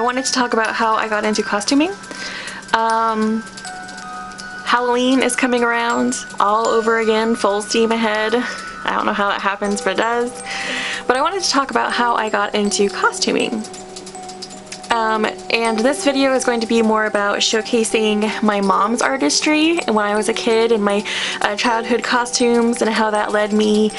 wanted to talk about how I got into costuming. Halloween is coming around all over again, full steam ahead. I don't know how that happens, but it does. But I wanted to talk about how I got into costuming. And this video is going to be more about showcasing my mom's artistry when I was a kid and my childhood costumes and how that led me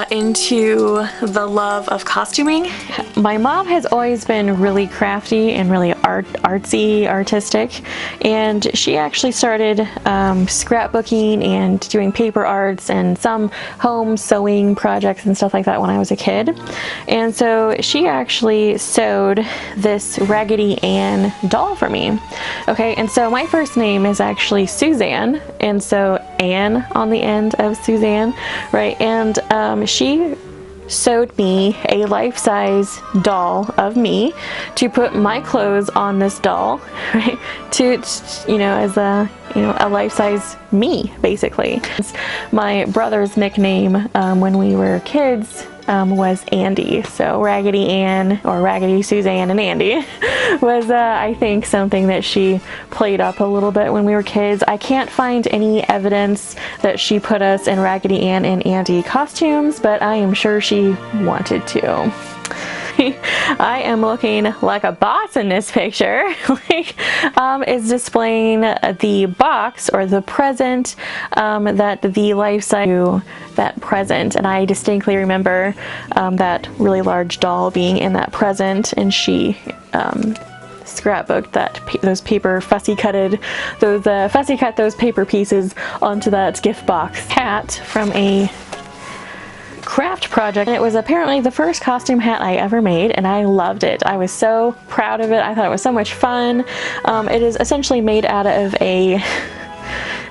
into the love of costuming. My mom has always been really crafty and really artsy, artistic, and she actually started scrapbooking and doing paper arts and some home sewing projects and stuff like that when I was a kid. And so she actually sewed this Raggedy Ann doll for me. Okay, and so my first name is actually Suzanne, and so Anne on the end of Suzanne, right? And she sewed me a life-size doll of me to put my clothes on this doll, right? To, you know, as a, you know, a life-size me, basically. My brother's nickname when we were kids was Andy, so Raggedy Ann, or Raggedy Suzanne and Andy was I think something that she played up a little bit when we were kids. I can't find any evidence that she put us in Raggedy Ann and Andy costumes, but I am sure she wanted to. I am looking like a boss in this picture. Is displaying the box or the present that the life-size that present, and I distinctly remember that really large doll being in that present, and she scrapbooked those paper fussy cut those paper pieces onto that gift box. Hat from a craft project, and it was apparently the first costume hat I ever made, and I loved it. I was so proud of it. I thought it was so much fun. It is essentially made out of a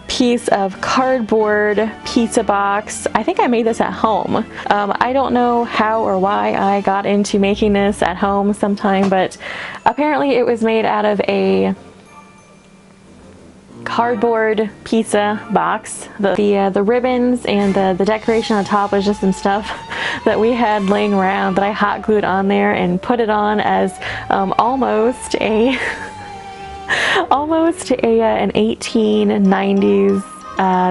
piece of cardboard pizza box. I think I made this at home. I don't know how or why I got into making this at home sometime, but apparently it was made out of a cardboard pizza box. The ribbons and the decoration on top was just some stuff that we had laying around that I hot glued on there and put it on as almost an 1890s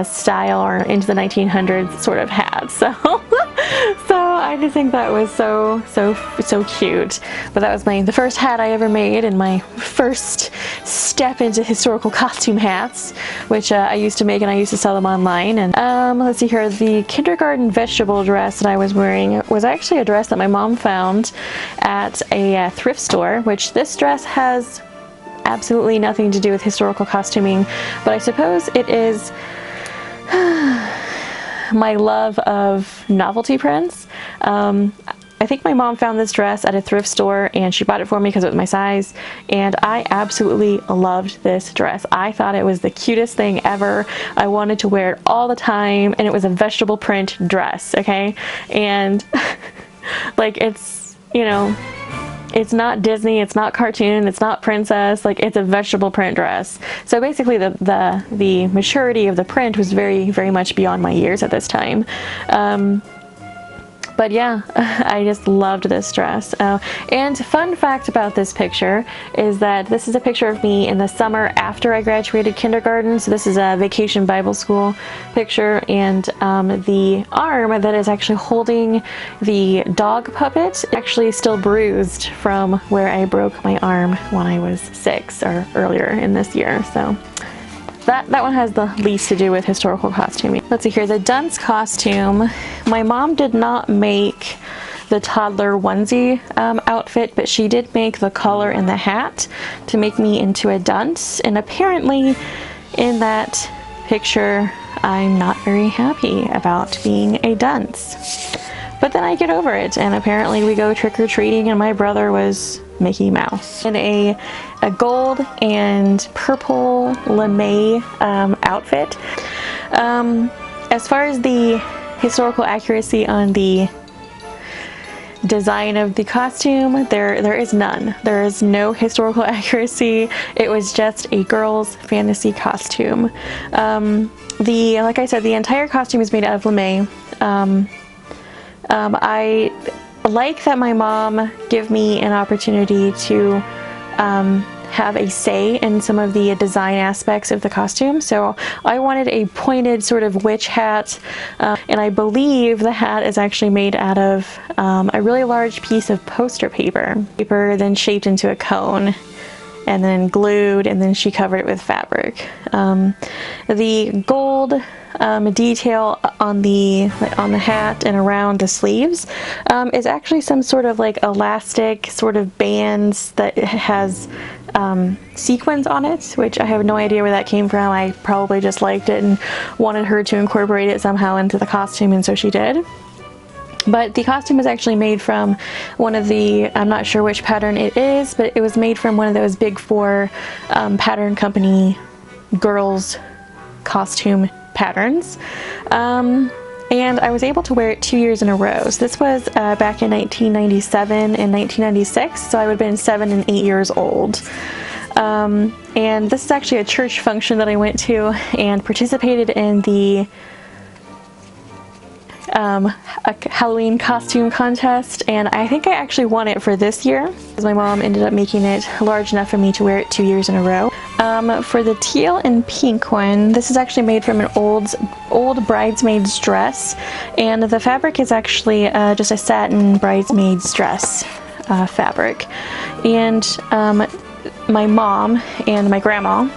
style or into the 1900s sort of hat. So I just think that was so cute. But that was the first hat I ever made and my first step into historical costume hats, which I used to make, and I used to sell them online. And let's see here, the kindergarten vegetable dress that I was wearing was actually a dress that my mom found at a thrift store, which this dress has absolutely nothing to do with historical costuming, but I suppose it is my love of novelty prints. I think my mom found this dress at a thrift store and she bought it for me because it was my size, and I absolutely loved this dress. I thought it was the cutest thing ever. I wanted to wear it all the time, and it was a vegetable print dress, okay? And like, it's, you know, it's not Disney, it's not cartoon, it's not princess, like, it's a vegetable print dress. So basically the maturity of the print was very much beyond my years at this time. But yeah, I just loved this dress. And fun fact about this picture is that this is a picture of me in the summer after I graduated kindergarten. So this is a vacation Bible school picture, and the arm that is actually holding the dog puppet actually still bruised from where I broke my arm when I was 6 or earlier in this year. So that one has the least to do with historical costuming. Let's see here, the dunce costume. My mom did not make the toddler onesie outfit, but she did make the collar and the hat to make me into a dunce. And apparently in that picture, I'm not very happy about being a dunce. But then I get over it, and apparently we go trick-or-treating, and my brother was Mickey Mouse in a gold and purple lame outfit. As far as the historical accuracy on the design of the costume, there is none. There is no historical accuracy. It was just a girl's fantasy costume. Like I said, the entire costume is made out of lame. I like that my mom gave me an opportunity to have a say in some of the design aspects of the costume. So I wanted a pointed sort of witch hat, and I believe the hat is actually made out of a really large piece of poster paper, then shaped into a cone and then glued, and then she covered it with fabric. The gold detail on the hat and around the sleeves is actually some sort of like elastic sort of bands that has sequins on it, which I have no idea where that came from. I probably just liked it and wanted her to incorporate it somehow into the costume, and so she did. But the costume is actually made from one of the, I'm not sure which pattern it is, but it was made from one of those big four pattern company girls costume patterns. And I was able to wear it 2 years in a row. So this was back in 1997 and 1996, so I would have been 7 and 8 years old. And this is actually a church function that I went to and participated in the a Halloween costume contest, and I think I actually won it for this year because my mom ended up making it large enough for me to wear it 2 years in a row. For the teal and pink one, this is actually made from an old bridesmaid's dress, and the fabric is actually just a satin bridesmaid's dress fabric. And my mom and my grandma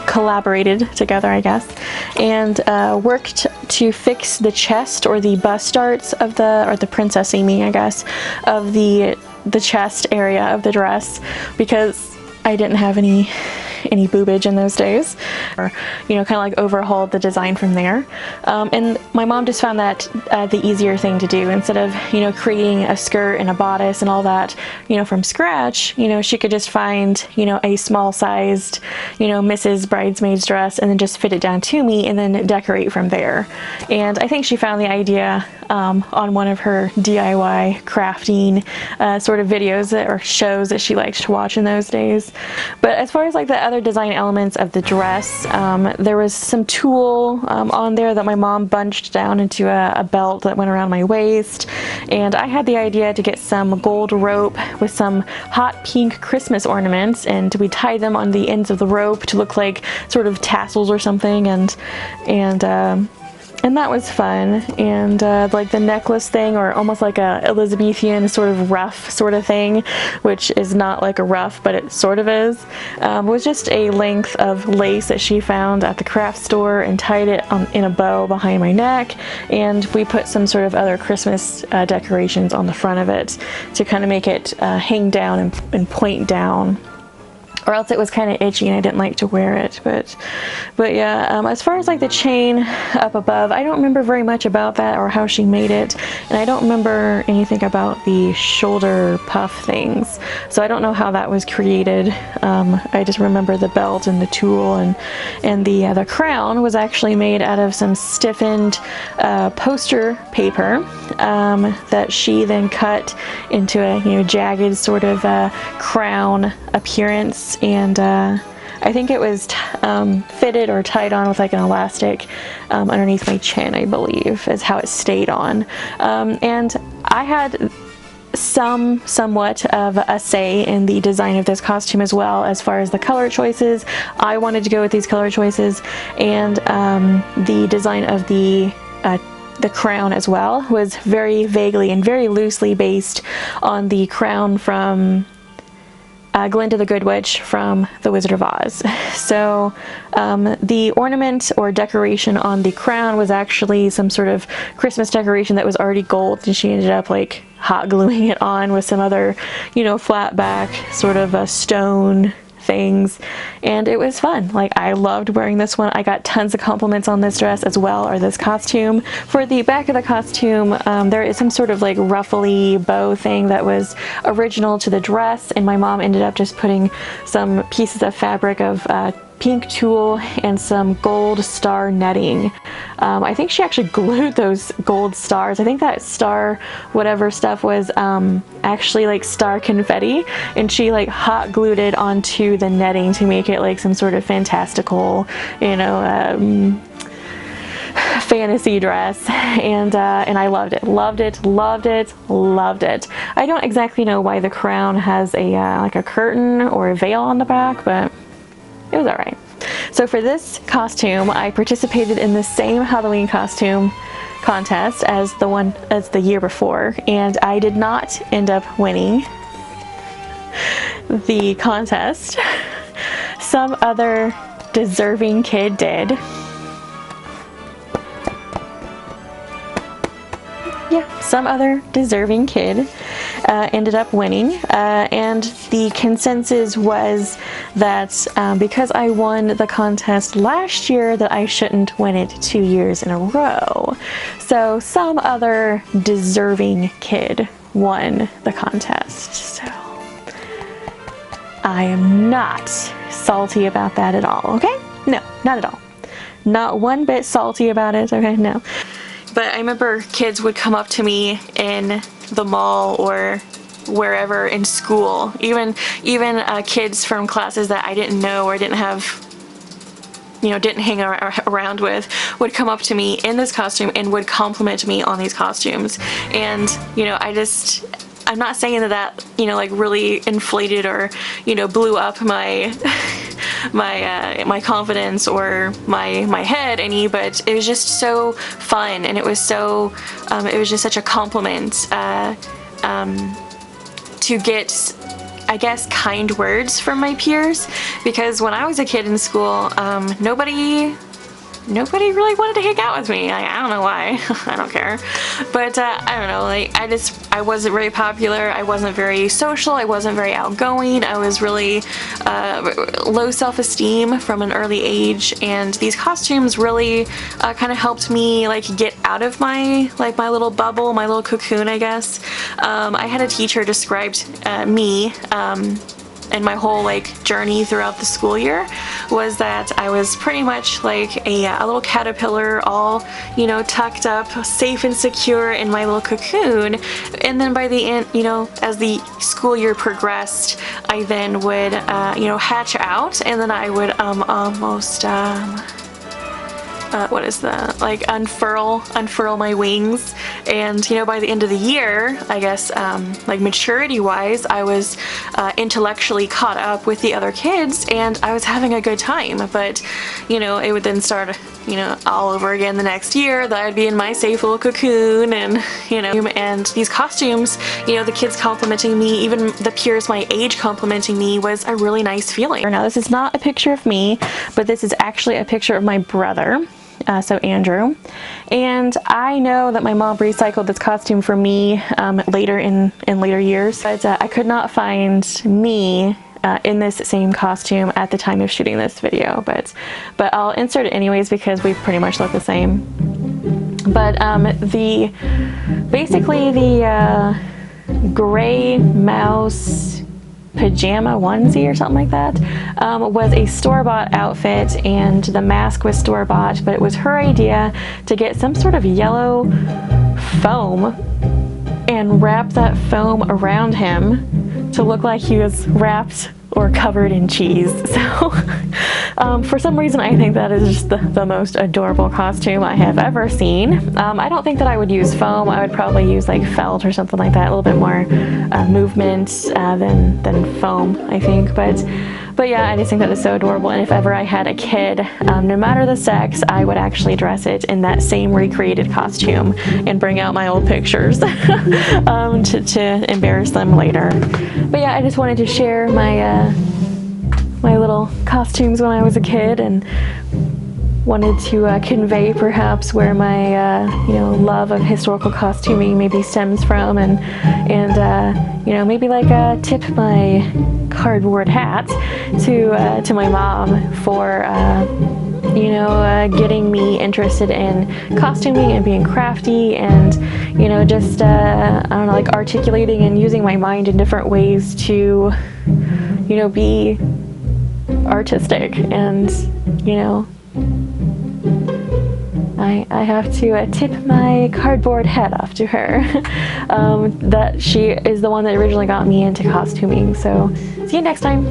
collaborated together, I guess, and worked to fix the chest or the bust darts of the princess seaming, I guess, of the chest area of the dress, because I didn't have any boobage in those days, or kind of like overhauled the design from there. And my mom just found that the easier thing to do. Instead of creating a skirt and a bodice and all that from scratch, she could just find a small sized Mrs. Bridesmaid's dress and then just fit it down to me and then decorate from there. And I think she found the idea on one of her DIY crafting sort of videos or shows that she liked to watch in those days. But as far as like the other design elements of the dress, there was some tulle on there that my mom bunched down into a belt that went around my waist, and I had the idea to get some gold rope with some hot pink Christmas ornaments, and we tied them on the ends of the rope to look like sort of tassels or something, and that was fun. And like the necklace thing, or almost like a Elizabethan sort of ruff sort of thing, which is not like a ruff but it sort of is, was just a length of lace that she found at the craft store and tied it in a bow behind my neck, and we put some sort of other Christmas decorations on the front of it to kind of make it hang down and point down. Or else it was kind of itchy and I didn't like to wear it. But yeah, as far as like the chain up above, I don't remember very much about that or how she made it, and I don't remember anything about the shoulder puff things, so I don't know how that was created. I just remember the belt and the tulle, and the crown was actually made out of some stiffened poster paper that she then cut into a jagged sort of crown appearance, and I think it was fitted or tied on with like an elastic underneath my chin, I believe, is how it stayed on. And I had somewhat of a say in the design of this costume as well, as far as the color choices. I wanted to go with these color choices, and the design of the crown as well was very vaguely and very loosely based on the crown from Glinda the Good Witch from The Wizard of Oz. So the ornament or decoration on the crown was actually some sort of Christmas decoration that was already gold, and she ended up like hot gluing it on with some other flat back sort of stone things, and it was fun. Like, I loved wearing this one. I got tons of compliments on this dress as well, or this costume. For the back of the costume, there is some sort of like ruffly bow thing that was original to the dress, and my mom ended up just putting some pieces of fabric of pink tulle and some gold star netting. I think she actually glued those gold stars. I think that star whatever stuff was actually like star confetti, and she like hot glued it onto the netting to make it like some sort of fantastical, fantasy dress, and I loved it, loved it, loved it, loved it. I don't exactly know why the crown has a like a curtain or a veil on the back, but it was alright. So for this costume, I participated in the same Halloween costume contest as the year before, and I did not end up winning the contest. Some other deserving kid did. Yeah, some other deserving kid ended up winning, and the consensus was that because I won the contest last year, that I shouldn't win it 2 years in a row. So some other deserving kid won the contest. So I am not salty about that at all, okay? No, not at all. Not one bit salty about it, okay? No. But I remember kids would come up to me in the mall or wherever in school, even kids from classes that I didn't know or didn't have, you know, didn't hang around with, would come up to me in this costume and would compliment me on these costumes. And, you know, I'm not saying that, you know, like really inflated or, you know, blew up my my confidence or my head any, but it was just so fun, and it was so it was just such a compliment to get, I guess, kind words from my peers, because when I was a kid in school, nobody really wanted to hang out with me. I don't know why. I don't care. But I don't know, like I wasn't very popular. I wasn't very social. I wasn't very outgoing. I was really low self-esteem from an early age, and these costumes really kind of helped me like get out of my little bubble, my little cocoon, I guess. I had a teacher described me and my whole like journey throughout the school year was that I was pretty much like a little caterpillar, all, you know, tucked up, safe and secure in my little cocoon. And then by the end, you know, as the school year progressed, I then would, you know, hatch out, and then I would almost what is that, like unfurl my wings. And, you know, by the end of the year, I guess, like maturity wise, I was intellectually caught up with the other kids, and I was having a good time. But, you know, it would then start, you know, all over again the next year, that I'd be in my safe little cocoon, and, you know, and these costumes, you know, the kids complimenting me, even the peers my age complimenting me, was a really nice feeling. Now, this is not a picture of me, but this is actually a picture of my brother. So Andrew, and I know that my mom recycled this costume for me later in later years, but I could not find me in this same costume at the time of shooting this video, but I'll insert it anyways because we pretty much look the same. But basically the gray mouse pajama onesie or something like that was a store-bought outfit, and the mask was store-bought, but it was her idea to get some sort of yellow foam and wrap that foam around him to look like he was wrapped or covered in cheese. So for some reason I think that is just the most adorable costume I have ever seen. I don't think that I would use foam. I would probably use like felt or something like that, a little bit more movement than foam, I think. But yeah, I just think that is so adorable, and if ever I had a kid, no matter the sex, I would actually dress it in that same recreated costume and bring out my old pictures to embarrass them later. But yeah, I just wanted to share my my little costumes when I was a kid, and wanted to convey perhaps where my you know, love of historical costuming maybe stems from, and you know, maybe like tip my cardboard hat to my mom for you know, getting me interested in costuming and being crafty, and, you know, just I don't know, like articulating and using my mind in different ways to, you know, be artistic. And, you know, I have to tip my cardboard hat off to her. That she is the one that originally got me into costuming. So see you next time.